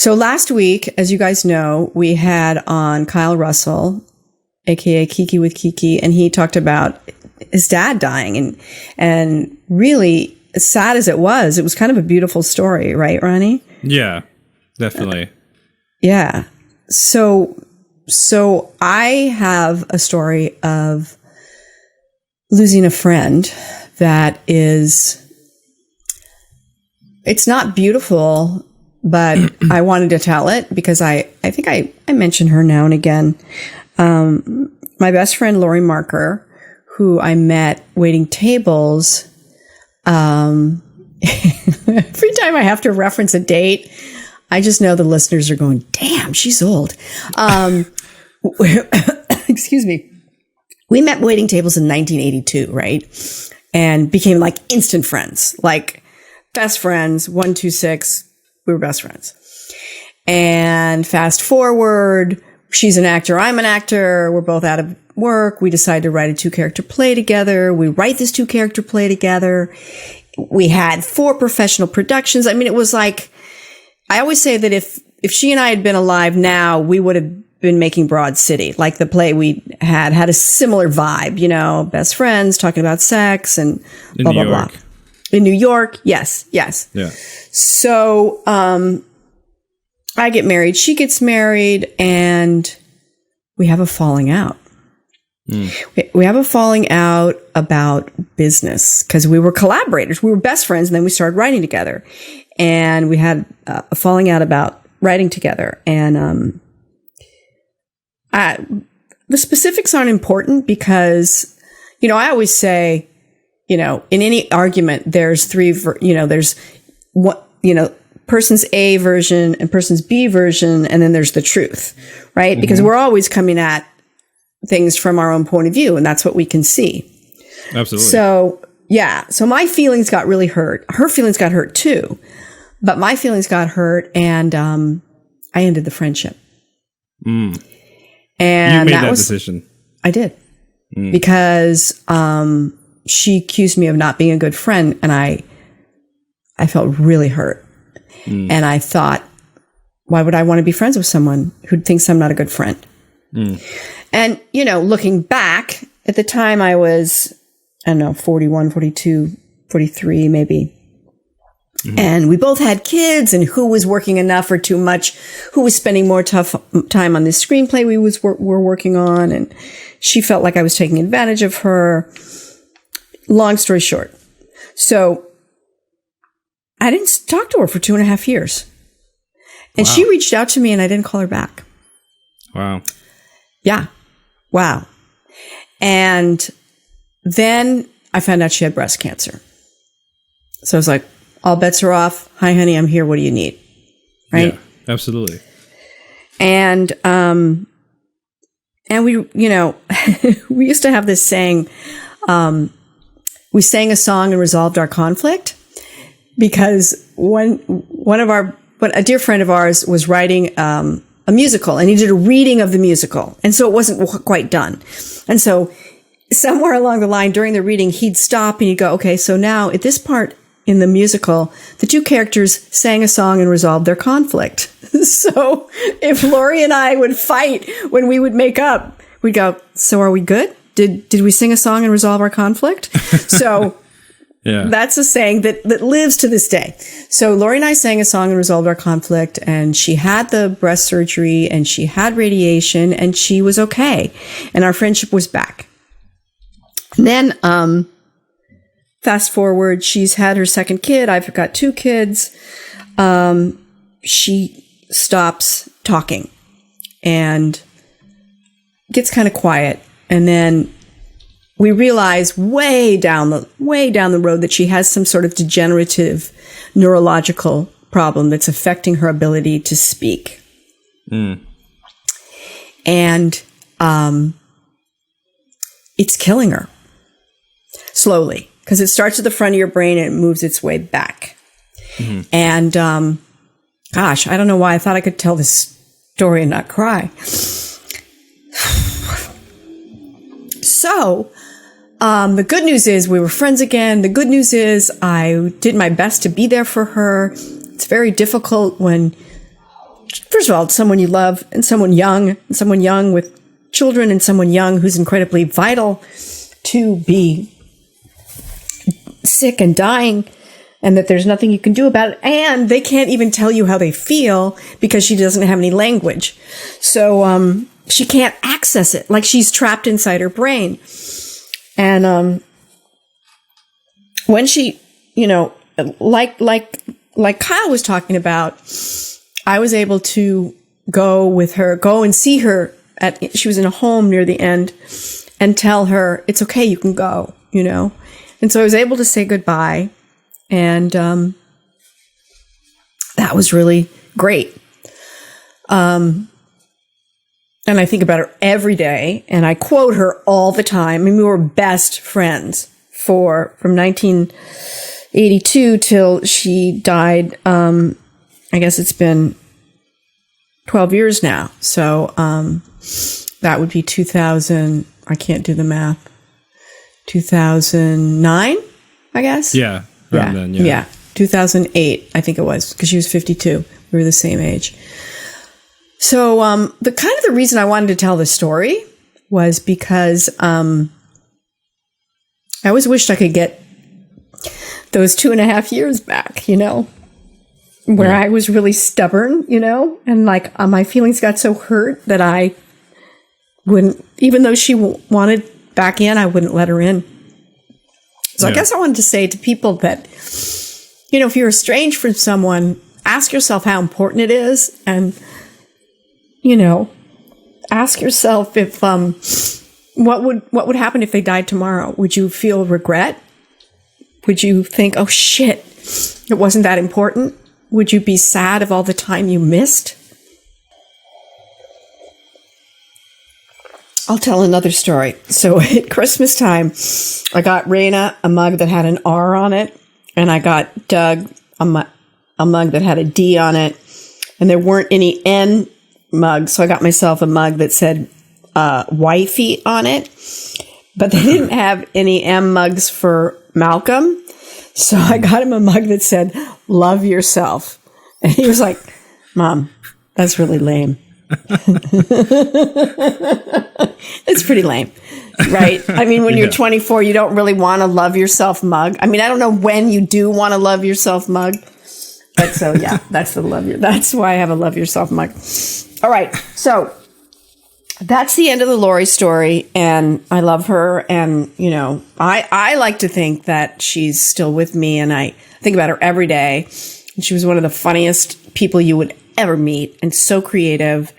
So last week, as you guys know, we had on Kyle Russell, aka Kiki with Kiki, and he talked about his dad dying, and really, as sad as it was kind of a beautiful story, right, Ronnie? Yeah, definitely. Yeah. So I have a story of losing a friend that it's not beautiful, but I wanted to tell it because I think I mention her now and again. My best friend, Laury Marker, who I met waiting tables. Every time I have to reference a date, I just know the listeners are going, damn, she's old. Excuse me. We met waiting tables in 1982, right? And became like instant friends, like best friends, 126. We were best friends. And fast forward, she's an actor, I'm an actor. We're both out of work. We decided to write a 2-character play together. We write this 2-character play together. We had 4 professional productions. I mean, it was like, I always say that if she and I had been alive now, we would have been making Broad City. Like the play we had a similar vibe, you know, best friends talking about sex and blah, blah, blah. In New York. Yes. Yes. Yeah. So, I get married, she gets married, and we have a falling out. We have a falling out about business because we were collaborators. We were best friends, and then we started writing together. And we had a falling out about writing together. And the specifics aren't important because, you know, I always say, you know, in any argument, there's there's what, you know, person's A version and person's B version, and then there's the truth, right? Because we're always coming at things from our own point of view, and that's what we can see. Absolutely. So, yeah. So my feelings got really hurt. Her feelings got hurt too, but my feelings got hurt, and I ended the friendship. And you made that decision. I did. Because she accused me of not being a good friend, and I felt really hurt. And I thought, why would I want to be friends with someone who thinks I'm not a good friend? And, you know, looking back, at the time I was, I don't know, 41, 42, 43 maybe. And we both had kids, and who was working enough or too much, who was spending more time on this screenplay we were working on. And she felt like I was taking advantage of her. Long story short. So I didn't talk to her for 2.5 years. And she reached out to me, and I didn't call her back. Wow. Yeah. Wow. And then I found out she had breast cancer. So I was like, all bets are off. Hi, honey, I'm here. What do you need? Right? Yeah, absolutely. And we, you know, we used to have this saying, we sang a song and resolved our conflict, because a dear friend of ours was writing a musical, and he did a reading of the musical. And so it wasn't quite done. And so somewhere along the line during the reading, he'd stop and he'd go, okay, so now at this part in the musical, the 2 characters sang a song and resolved their conflict. So if Laury and I would fight when we would make up, we'd go, so are we good? Did we sing a song and resolve our conflict? So yeah, that's a saying that lives to this day. So Laury and I sang a song and resolved our conflict, and she had the breast surgery, and she had radiation, and she was okay. And our friendship was back. And then, fast forward, she's had her second kid. I've got 2 kids. She stops talking and gets kind of quiet. And then we realize way down the road that she has some sort of degenerative neurological problem that's affecting her ability to speak. And it's killing her slowly, because it starts at the front of your brain and it moves its way back. And gosh, I don't know why I thought I could tell this story and not cry. So, the good news is we were friends again. The good news is I did my best to be there for her. It's very difficult when first of all, someone you love and someone young with children and someone young who's incredibly vital to be sick and dying and that there's nothing you can do about it. And they can't even tell you how they feel because she doesn't have any language. So, she can't access it. Like she's trapped inside her brain. And, when she, you know, like Kyle was talking about, I was able to go and see her she was in a home near the end and tell her, it's okay, you can go, you know? And so I was able to say goodbye. And, that was really great. And I think about her every day and I quote her all the time. I mean, we were best friends from 1982 till she died. I guess it's been 12 years now. So, that would be 2000. I can't do the math. 2009, I guess. Yeah. Then, yeah. 2008, I think it was, because she was 52. We were the same age. So, the reason I wanted to tell this story was because, I always wished I could get those 2.5 years back, you know, where I was really stubborn, you know, and like my feelings got so hurt that I wouldn't, even though she wanted back in, I wouldn't let her in. So I guess I wanted to say to people that, you know, if you're estranged from someone, ask yourself how important it is. And, you know, ask yourself if, what would happen if they died tomorrow? Would you feel regret? Would you think, oh shit, it wasn't that important? Would you be sad of all the time you missed? I'll tell another story. So at Christmas time, I got Raina a mug that had an R on it, and I got Doug a mug that had a D on it, and there weren't any N mugs, so I got myself a mug that said wifey on it, but they didn't have any M mugs for Malcolm, so I got him a mug that said love yourself, and he was like, Mom, that's really lame. It's pretty lame, right? I mean, when you're 24, you don't really want a love yourself mug. I mean, I don't know when you do want a love yourself mug, but so yeah, that's why I have a love yourself mug. All right, so that's the end of the Laury story, and I love her, and you know, I like to think that she's still with me, and I think about her every day. And she was one of the funniest people you would ever meet, and so creative.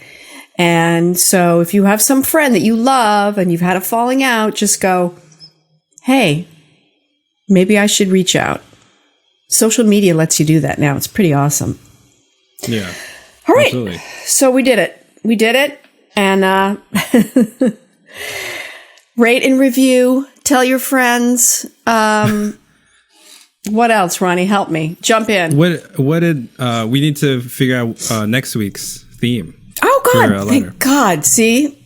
And so if you have some friend that you love and you've had a falling out, just go, hey, maybe I should reach out. Social media lets you do that now. It's pretty awesome. Yeah. All right. Absolutely. So we did it. And rate and review. Tell your friends. What else, Ronnie? Help me. Jump in. What did we need to figure out next week's theme? Oh God! Thank God. See,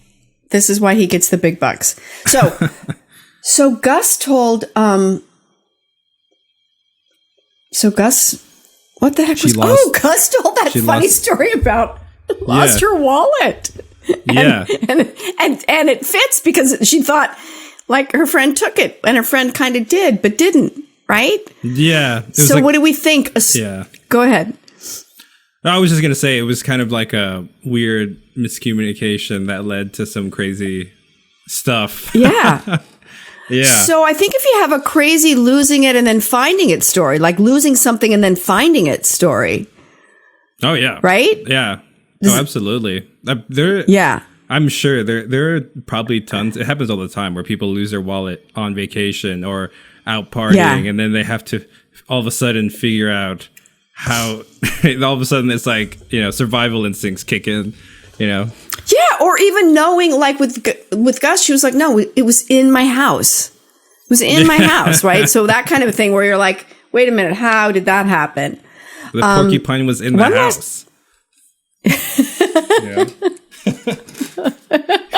this is why he gets the big bucks. So Gus told. So Gus, what the heck was? Gus told that funny story about lost her wallet. Yeah, and it fits because she thought like her friend took it, and her friend kind of did, but didn't. Right? Yeah. So what do we think? Yeah. Go ahead. I was just going to say it was kind of like a weird miscommunication that led to some crazy stuff. Yeah. Yeah. So I think if you have a crazy losing it and then finding it story, like losing something and then finding it story. Oh, yeah. Right? Yeah. Absolutely. I'm sure there are probably tons. It happens all the time where people lose their wallet on vacation or out partying, and then they have to all of a sudden figure out how. All of a sudden, it's like, you know, survival instincts kick in. You know. Yeah, or even knowing, like with Gus, she was like, "No, it was in my house. It was in my house, right?" So that kind of a thing where you're like, "Wait a minute, how did that happen?" The porcupine was in the house. Yeah.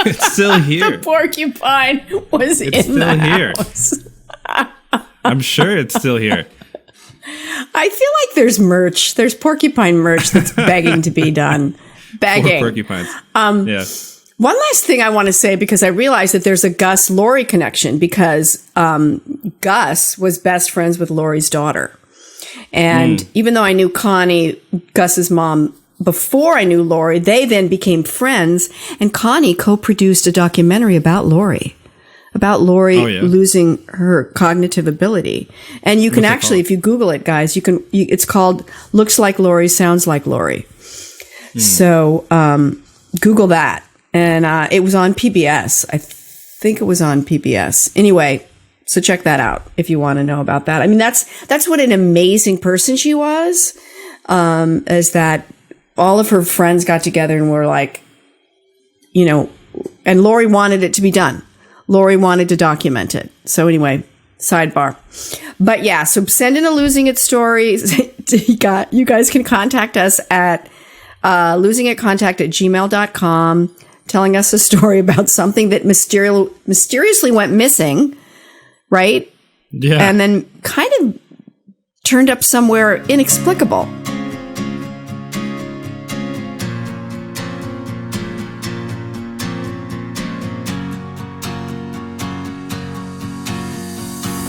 It's still here. The porcupine was in the house. I'm sure it's still here. I feel like there's merch. There's porcupine merch that's begging to be done. Begging. Poor porcupines. Yeah. One last thing I want to say, because I realized that there's a Gus Laury connection, because Gus was best friends with Laurie's daughter. And even though I knew Connie, Gus's mom, before I knew Laurie, they then became friends. And Connie co-produced a documentary about Laurie losing her cognitive ability. And you can actually, if you Google it, guys, it's called Looks Like Laurie, Sounds Like Laurie. So Google that. And it was on PBS. I think it was on PBS. Anyway, so check that out if you want to know about that. I mean, that's what an amazing person she was, is that all of her friends got together and were like, and Laurie wanted it to be done. Laurie wanted to document it. So anyway, sidebar. But yeah, so send in a Losing It story. You guys can contact us at losingitcontact@gmail.com, telling us a story about something that mysteriously went missing, right? Yeah. And then kind of turned up somewhere inexplicable.